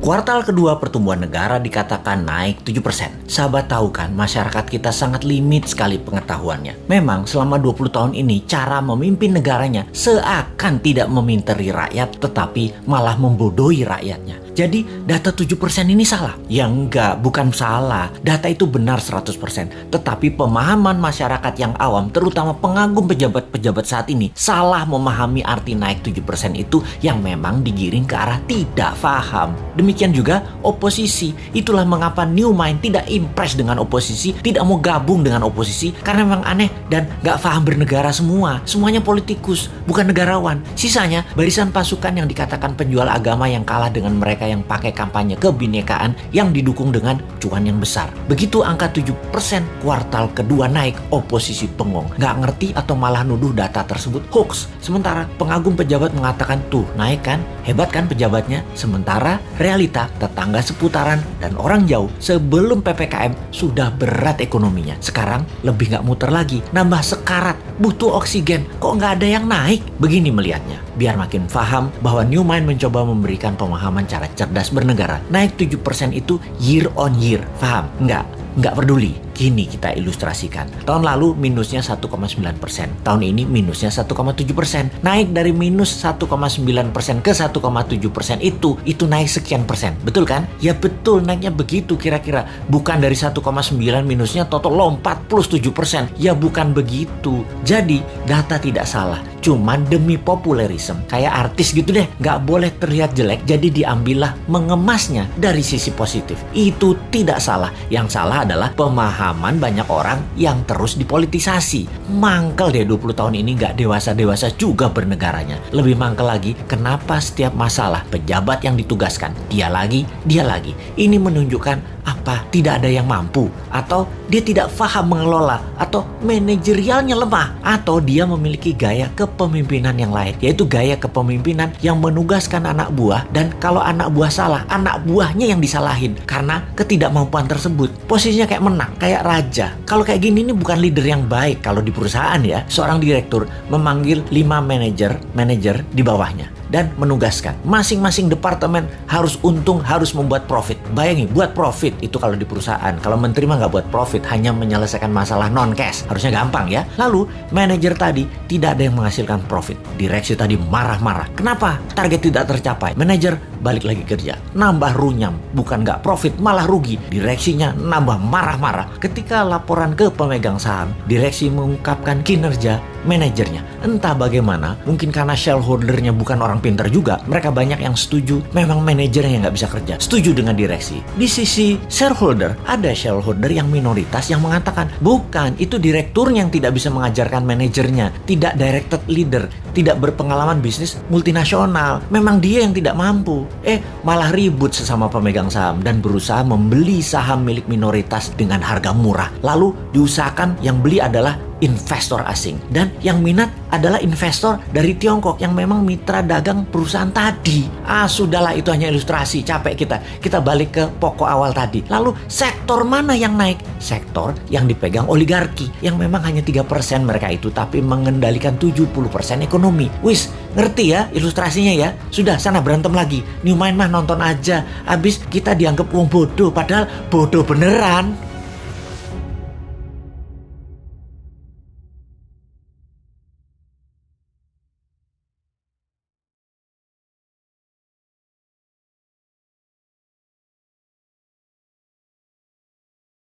Kuartal kedua pertumbuhan negara dikatakan naik 7%. Sahabat tahu kan, masyarakat kita sangat limit sekali pengetahuannya. Memang selama 20 tahun ini cara memimpin negaranya seakan tidak meminteri rakyat tetapi malah membodohi rakyatnya. Jadi data 7% ini salah? Ya enggak, bukan salah. Data itu benar 100%. Tetapi pemahaman masyarakat yang awam, terutama pengagum pejabat-pejabat saat ini, salah memahami arti naik 7% itu yang memang digiring ke arah tidak paham. Demikian juga oposisi. Itulah mengapa New Mind tidak impress dengan oposisi, tidak mau gabung dengan oposisi, karena memang aneh dan gak paham bernegara semua. Semuanya politikus, bukan negarawan. Sisanya barisan pasukan yang dikatakan penjual agama yang kalah dengan mereka yang pakai kampanye kebinekaan yang didukung dengan cuan yang besar. Begitu angka 7% kuartal kedua naik, oposisi bengong. Gak ngerti atau malah nuduh data tersebut hoax. Sementara pengagum pejabat mengatakan tuh naik kan, hebat kan pejabatnya. Sementara realita tetangga seputaran dan orang jauh sebelum PPKM sudah berat ekonominya. Sekarang lebih gak muter lagi, nambah sekarat, butuh oksigen. Kok gak ada yang naik? Begini melihatnya. Biar makin paham bahwa New Mind mencoba memberikan pemahaman cara cerdas bernegara. Naik 7% itu year on year. Paham? Nggak peduli. Gini kita ilustrasikan. Tahun lalu minusnya 1,9%. Tahun ini minusnya 1,7%. Naik dari minus 1,9% ke 1,7% itu naik sekian persen. Betul kan? Ya betul, naiknya begitu kira-kira. Bukan dari 1,9 minusnya total lompat plus 7%. Ya bukan begitu. Jadi data tidak salah. Cuman demi populerisme. Kayak artis gitu deh. Nggak boleh terlihat jelek. Jadi diambillah mengemasnya dari sisi positif. Itu tidak salah. Yang salah adalah pemahaman banyak orang yang terus dipolitisasi. Mangkel deh 20 tahun ini gak dewasa-dewasa juga bernegaranya. Lebih mangkel lagi, kenapa setiap masalah pejabat yang ditugaskan dia lagi. Ini menunjukkan apa? Tidak ada yang mampu, atau dia tidak paham mengelola, atau manajerialnya lemah, atau dia memiliki gaya kepemimpinan yang lain, yaitu gaya kepemimpinan yang menugaskan anak buah, dan kalau anak buah salah, anak buahnya yang disalahin karena ketidakmampuan tersebut. Posisinya kayak menang, kayak raja. Kalau kayak gini ini bukan leader yang baik. Kalau di perusahaan ya, seorang direktur memanggil 5 manajer di bawahnya dan menugaskan masing-masing departemen harus untung, harus membuat profit. Bayangin, buat profit itu kalau di perusahaan. Kalau menteri mah nggak buat profit, hanya menyelesaikan masalah non-cash. Harusnya gampang ya. Lalu manajer tadi tidak ada yang menghasilkan profit. Direksi tadi marah-marah. Kenapa? Target tidak tercapai. Manajer balik lagi kerja, nambah runyam. Bukan nggak profit, malah rugi. Direksinya nambah marah-marah. Ketika laporan ke pemegang saham, direksi mengungkapkan kinerja manajernya. Entah bagaimana, mungkin karena shareholdernya bukan orang pintar juga, mereka banyak yang setuju memang manajernya yang nggak bisa kerja, setuju dengan direksi. Di sisi shareholder, ada shareholder yang minoritas yang mengatakan bukan, itu direkturnya yang tidak bisa mengajarkan manajernya, tidak directed leader, tidak berpengalaman bisnis multinasional, memang dia yang tidak mampu. Malah ribut sesama pemegang saham dan berusaha membeli saham milik minoritas dengan harga murah. Lalu diusahakan yang beli adalah investor asing, dan yang minat adalah investor dari Tiongkok yang memang mitra dagang perusahaan tadi. Sudahlah, itu hanya ilustrasi, capek kita balik ke pokok awal tadi. Lalu sektor mana yang naik? Sektor yang dipegang oligarki, yang memang hanya 3% mereka itu, tapi mengendalikan 70% ekonomi. Wis, ngerti ya ilustrasinya ya? Sudah, sana berantem lagi. New Mind mah nonton aja, abis kita dianggap wong bodoh, padahal bodoh beneran.